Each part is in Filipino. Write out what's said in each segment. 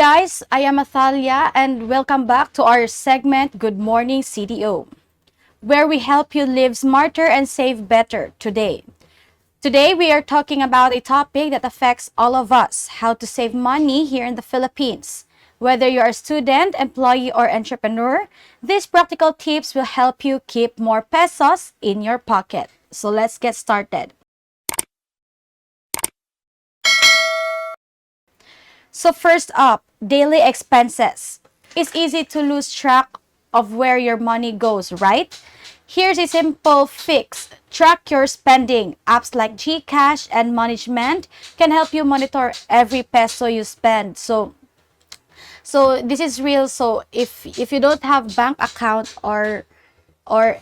guys, I am Athalia and welcome back to our segment Good Morning CDO, where we help you live smarter and save better today. Today we are talking about a topic that affects all of us, how to save money here in the Philippines. Whether you're a student, employee, or entrepreneur, these practical tips will help you keep more pesos in your pocket. So let's get started. So first up, daily expenses. It's easy to lose track of where your money goes, right? Here's a simple fix. Track your spending. Apps like GCash and Management can help you monitor every peso you spend. So this is real. So if you don't have bank account or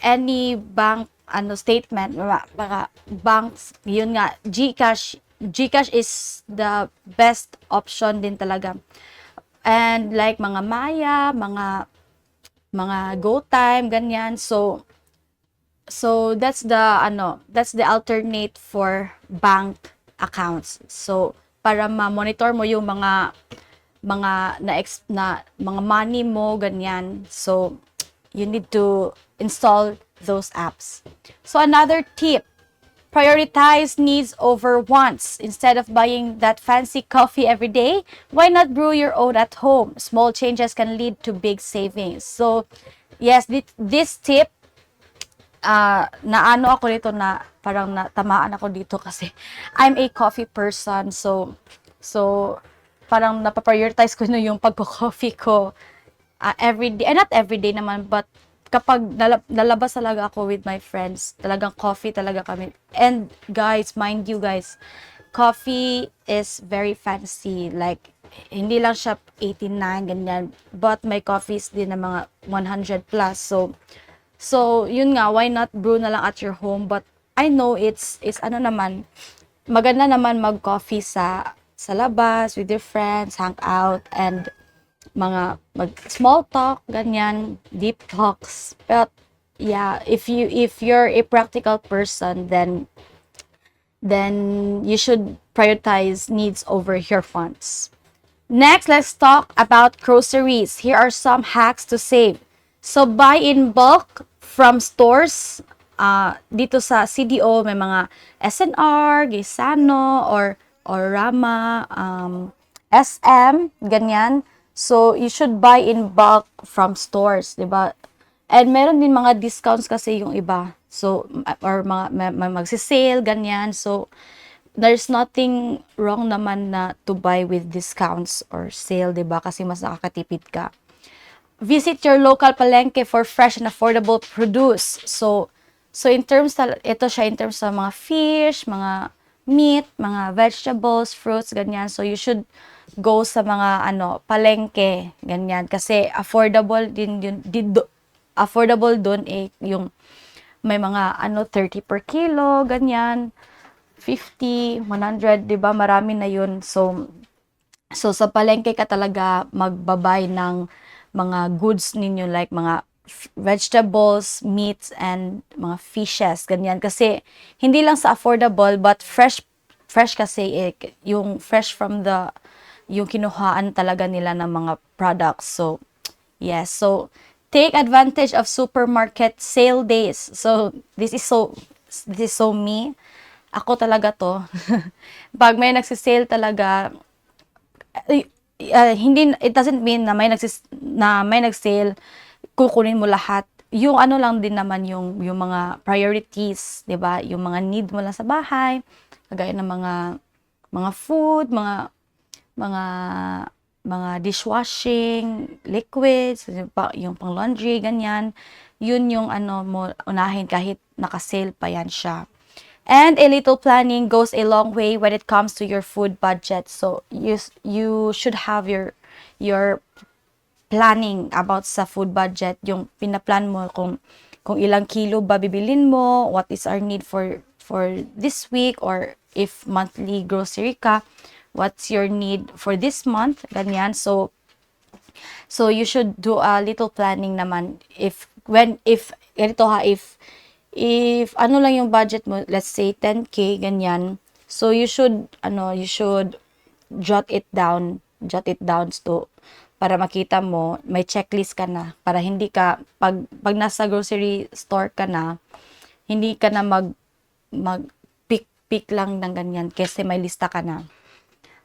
any bank statement, mga banks, yun nga, GCash is the best option din talaga. And like mga Maya, mga GoTime, ganyan. So that's the alternate for bank accounts. So para ma-monitor mo yung mga mga money mo, ganyan. So you need to install those apps. So another tip, prioritize needs over wants. Instead of buying that fancy coffee every day, why not brew your own at home? Small changes can lead to big savings. So yes, this tip, naano ako dito, na parang natamaan ako dito kasi I'm a coffee person. So parang napaprioritize ko na yung pagko-coffee ko every day. Not every day naman, but kapag lalabas talaga ako with my friends, talagang coffee talaga kami. And guys, mind you guys, coffee is very fancy. Like, hindi lang siya 89, ganyan. But may coffees din na mga 100 plus. So yun nga, why not brew na lang at your home? But I know it's ano naman, maganda naman mag-coffee sa labas with your friends, hang out, and mga small talk, ganyan, deep talks. But yeah, if you're a practical person, then you should prioritize needs over your wants. Next, let's talk about groceries. Here are some hacks to save. So buy in bulk from stores. Dito sa CDO may mga SNR, Gisano, or Rama, SM, ganyan. So, you should buy in bulk from stores, di ba? And meron din mga discounts kasi yung iba. So, or mga magsisale, ganyan. So, there's nothing wrong naman na to buy with discounts or sale, di ba? Kasi mas nakakatipid ka. Visit your local palengke for fresh and affordable produce. So ito siya in terms sa mga fish, mga meat, mga vegetables, fruits, ganyan. So, you should go sa mga palengke, ganyan. Kasi affordable din yun, affordable doon yung may mga 30 per kilo, ganyan. 50, 100, 'di ba? Marami na yun. So sa palengke ka talaga magbabay ng mga goods ninyo, like mga vegetables, meats, and mga fishes, ganyan. Kasi hindi lang sa affordable, but fresh kasi yung fresh from yung kinuhaan talaga nila ng mga products. So yes, so take advantage of supermarket sale days. So this is so me. Ako talaga to. Pag may nagsisale talaga, hindi, it doesn't mean na may nag-sale, kukunin mo lahat. Yung lang din naman yung mga priorities, 'di ba? Yung mga need mo lang sa bahay, kagaya ng mga food, mga mga dishwashing liquids, yung pang laundry, ganyan. Yun yung mo unahin kahit naka-sale pa yan siya. And a little planning goes a long way when it comes to your food budget. So you should have your planning about sa food budget. Yung pinaplan mo kung ilang kilo ba bibilin mo, what is our need for this week, or if monthly grocery ka, what's your need for this month, ganyan. So you should do a little planning naman. If lang yung budget mo, let's say 10k, ganyan. So you should jot it down jot it down to para makita mo, may checklist ka na para hindi ka pag nasa grocery store ka na, hindi ka na mag pick lang ng ganyan kasi may lista ka na.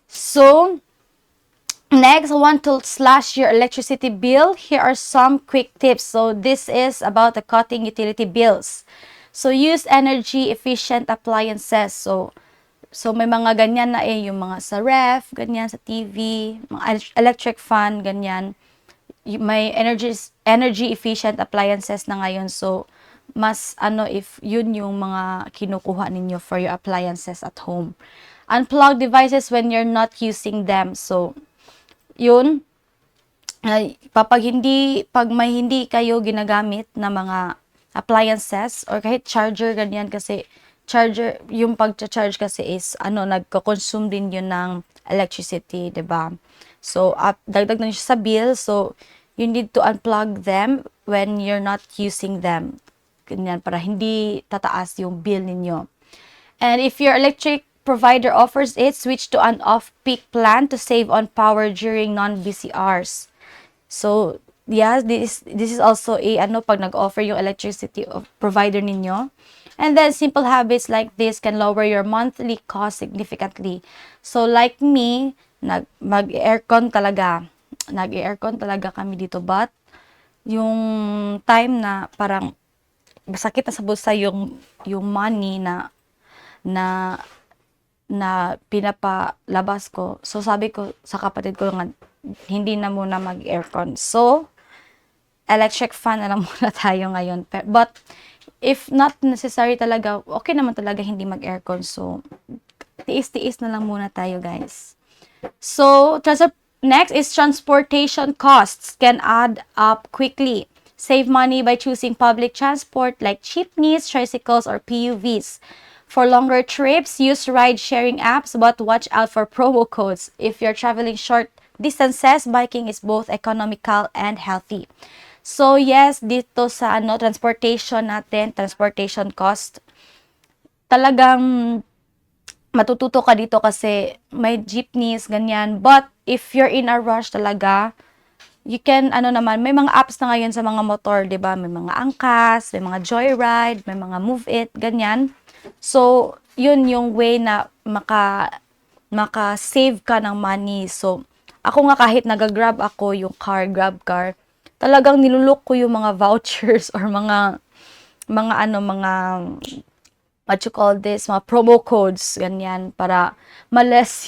So, next, I want to slash your electricity bill. Here are some quick tips. So, this is about the cutting utility bills. So, use energy efficient appliances. So may mga ganyan na yung mga sa ref, ganyan sa TV, mga electric fan, ganyan. May energy efficient appliances na ngayon. So, mas if yun yung mga kinukuha ninyo for your appliances at home. Unplug devices when you're not using them. So, yun, pag may hindi kayo ginagamit na mga appliances or kahit charger, ganyan, kasi charger, yung pag-charge kasi is, nagko-consume din yun ng electricity, 'di ba? So, dagdag na siya sa bill. So, you need to unplug them when you're not using them. Ganyan, para hindi tataas yung bill ninyo. And if your electric provider offers it, switch to an off-peak plan to save on power during non-busy hours. So, yeah, this is also pag nag-offer yung electricity provider ninyo. And then, simple habits like this can lower your monthly cost significantly. So, like me, mag-aircon talaga. Nag-aircon talaga kami dito. But, yung time na parang sakit na sa bulsa yung money na pinapalabas ko. So, sabi ko sa kapatid ko nga, hindi na muna mag-aircon. So, electric fan na lang muna tayo ngayon. But, if not necessary talaga, okay naman talaga hindi mag-aircon. So, tiis-tiis na lang muna tayo, guys. So, next is transportation costs can add up quickly. Save money by choosing public transport like jeepneys, tricycles, or PUVs. For longer trips, use ride-sharing apps, but watch out for promo codes. If you're traveling short distances, biking is both economical and healthy. So, yes, dito sa transportation natin, transportation cost, talagang matututo ka dito kasi may jeepneys, ganyan. But, if you're in a rush talaga, you can, may mga apps na ngayon sa mga motor, di ba? May mga Angkas, may mga Joyride, may mga Move It, ganyan. So, yun yung way na maka-save ka ng money. So, ako nga kahit nag-grab ako yung grab car, talagang nilulok ko yung mga vouchers or mga what you call this, mga promo codes, ganyan, para males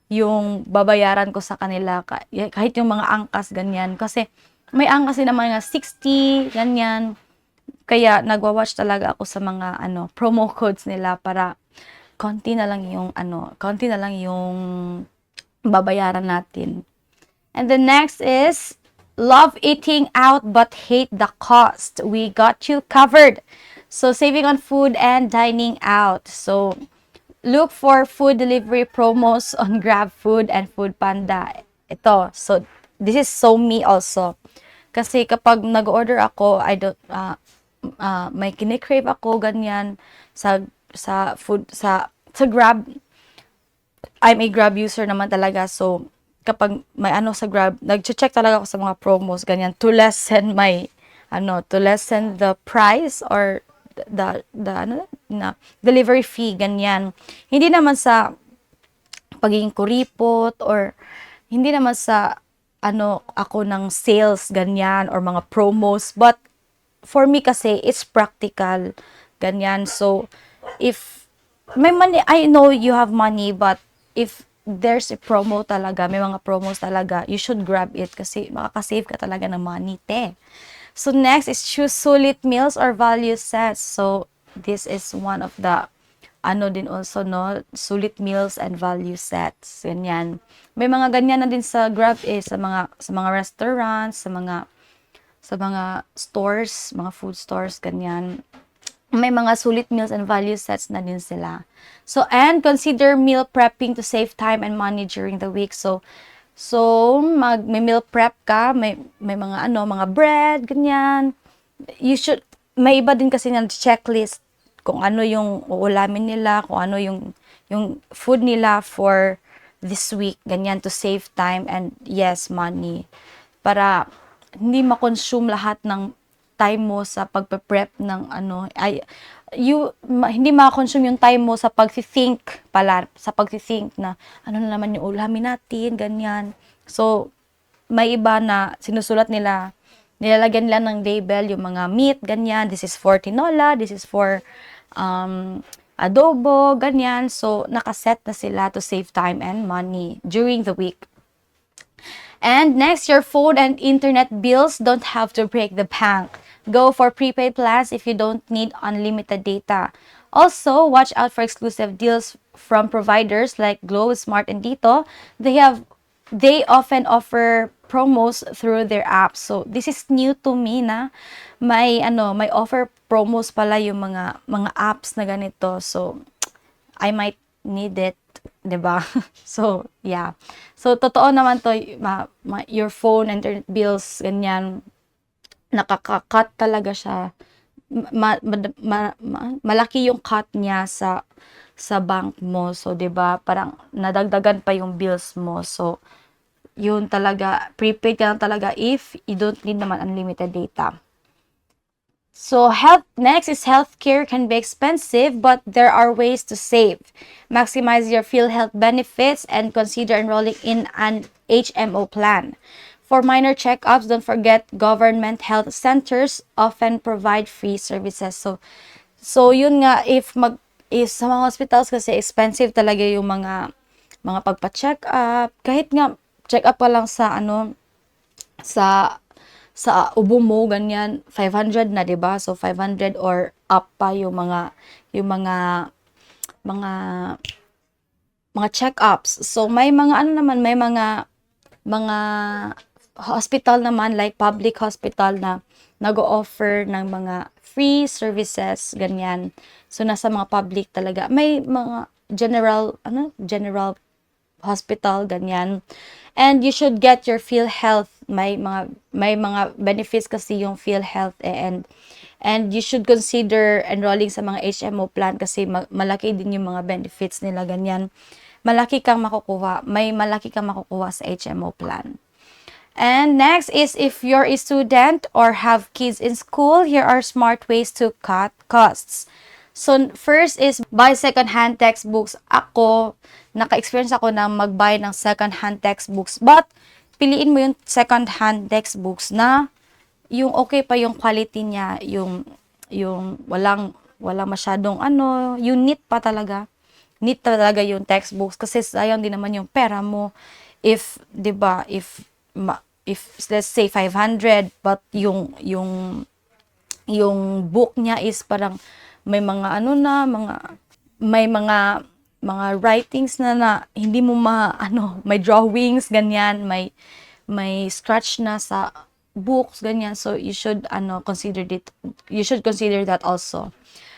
yung babayaran ko sa kanila, kahit yung mga angkas, ganyan. Kasi may angkas din naman nga 60, ganyan. Kaya nagwa-watch talaga ako sa mga promo codes nila para konti na lang yung babayaran natin. And the next is love eating out but hate the cost. We got you covered. So, saving on food and dining out. So, look for food delivery promos on GrabFood and Foodpanda. Ito. So, this is so me also. Kasi kapag nag-order ako, may kinikrave ako, ganyan, sa Grab. I'm a Grab user naman talaga. So, kapag may sa Grab, nag-check talaga ako sa mga promos, ganyan, to lessen the price or the delivery fee, ganyan. Hindi naman sa pagiging kuripot or hindi naman sa ako ng sales, ganyan, or mga promos, but for me kasi, it's practical, ganyan. So, if may money, I know you have money, but if there's a promo talaga, may mga promos talaga, you should grab it kasi makakasave ka talaga ng money, te. So, next is choose sulit meals or value sets. So, this is one of the, din also, no, sulit meals and value sets. Ganyan. May mga ganyan na din sa Grab sa mga restaurants, sa mga stores, mga food stores, ganyan. May mga sulit meals and value sets na din sila. So, and consider meal prepping to save time and money during the week. So may meal prep ka, may mga mga bread, ganyan. You should, may iba din kasi ng checklist kung ano yung uulamin nila, kung ano yung food nila for this week, ganyan, to save time and yes, money. Para hindi ma-consume lahat ng time mo sa pagpe-prep ng ano, hindi ma-consume yung time mo sa pag-think pala, sa pag-think na ano na naman yung ulamin natin, ganyan. So, may iba na sinusulat nila, nilalagyan nila ng label yung mga meat, ganyan. This is for tinola, this is for adobo, ganyan. So, nakaset na sila to save time and money during the week. And next, your phone and internet bills don't have to break the bank. Go for prepaid plans if you don't need unlimited data. Also, watch out for exclusive deals from providers like Globe, Smart, and Dito. They often offer promos through their apps. So, this is new to me na may offer promos pala yung mga apps na ganito. So, I might need it, 'di ba? So, yeah. So, totoo naman to, your phone, internet bills, ganyan, nakaka-cut talaga siya. Malaki yung cut niya sa bank mo. So, 'di ba? Parang nadagdagan pa yung bills mo. So, yun talaga, prepaid ka lang talaga if you don't need naman unlimited data. So, next is healthcare can be expensive, but there are ways to save. Maximize your PhilHealth benefits and consider enrolling in an HMO plan. For minor checkups, don't forget government health centers often provide free services. So yun nga, if sa mga hospitals kasi expensive talaga yung mga pagpa-check up, kahit nga check up pa lang sa ubo mo, ganyan, 500 na, 'di ba? So 500 or up pa yung mga check-ups. So may mga mga hospital naman, like public hospital, na nag-o-offer ng mga free services, ganyan. So nasa mga public talaga. May mga general hospital, ganyan. And you should get your PhilHealth. May mga benefits kasi yung PhilHealth, and you should consider enrolling sa mga HMO plan kasi malaki din yung mga benefits nila, ganyan. May malaki kang makukuha sa HMO plan. And next is, if you're a student or have kids in school, here are smart ways to cut costs. So, first is buy second-hand textbooks. Naka-experience ako na mag-buy ng second-hand textbooks. But, piliin mo yung second-hand textbooks na yung okay pa yung quality niya, yung walang masyadong yung neat pa talaga. Neat talaga yung textbooks kasi sayang din naman yung pera mo. If, 'di ba, if let's say 500, but yung book niya is parang may mga may mga writings na hindi mo may drawings, ganyan, may scratch na sa books, ganyan. So you should consider that also.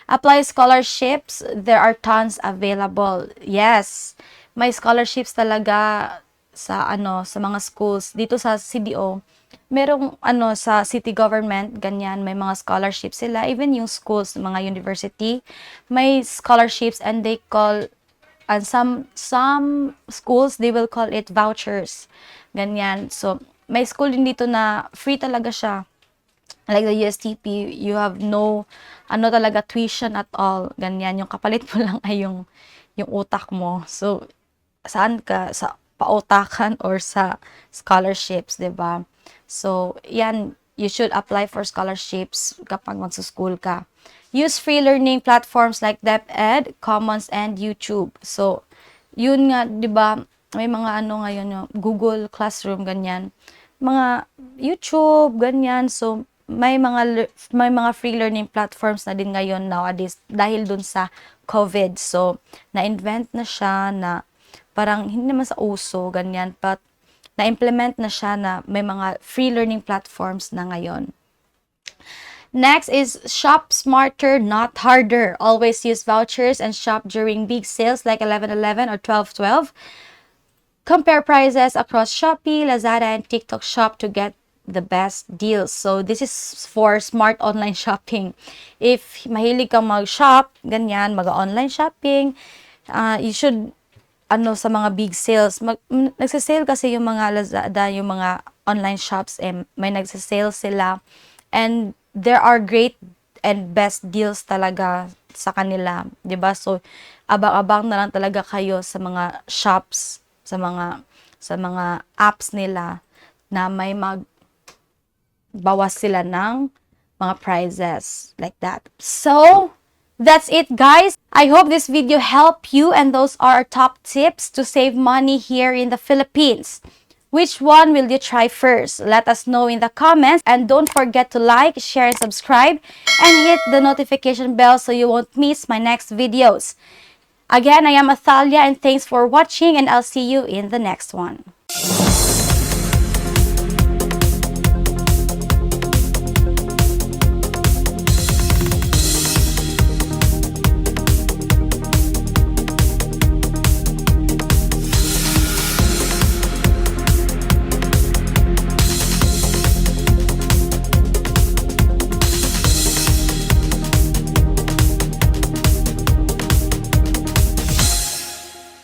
Apply scholarships. There are tons available. Yes, may scholarships talaga sa mga schools dito sa CDO. Merong sa city government, ganyan, may mga scholarships sila. Even yung schools, mga university, may scholarships, and they call, and some schools, they will call it vouchers, ganyan. So may school din dito na free talaga siya, like the USTP. You have no talaga tuition at all, ganyan. Yung kapalit mo lang ay yung utak mo. So saan ka, sa pautakan or sa scholarships, 'di ba? So yan, you should apply for scholarships kapag magsuschool ka. Use free learning platforms like DepEd, Commons, and YouTube. So yun nga, 'di ba, may mga ngayon yung Google Classroom, ganyan, mga YouTube, ganyan. So may mga free learning platforms na din ngayon nowadays dahil dun sa COVID. So na-invent na siya, na parang hindi naman sa uso, ganyan, but na-implement na siya na may mga free learning platforms na ngayon. Next is shop smarter, not harder. Always use vouchers and shop during big sales like 11/11 or 12/12. Compare prices across Shopee, Lazada, and TikTok Shop to get the best deals. So this is for smart online shopping. If mahilig kang mag-shop, ganyan, mag-online shopping, you should ano sa mga big sales. Nagsasale kasi yung mga Lazada, yung mga online shops, may nagsasale sila. And there are great and best deals talaga sa kanila, 'di ba? So abang-abang na lang talaga kayo sa mga shops, sa mga apps nila na may bawas sila ng mga prizes like that. So, that's it, guys. I hope this video helped you, and those are our top tips to save money here in the Philippines. Which one will you try first? Let us know in the comments, and don't forget to like, share, and subscribe, and hit the notification bell so you won't miss my next videos. Again, I am Athalia, and thanks for watching, and I'll see you in the next one.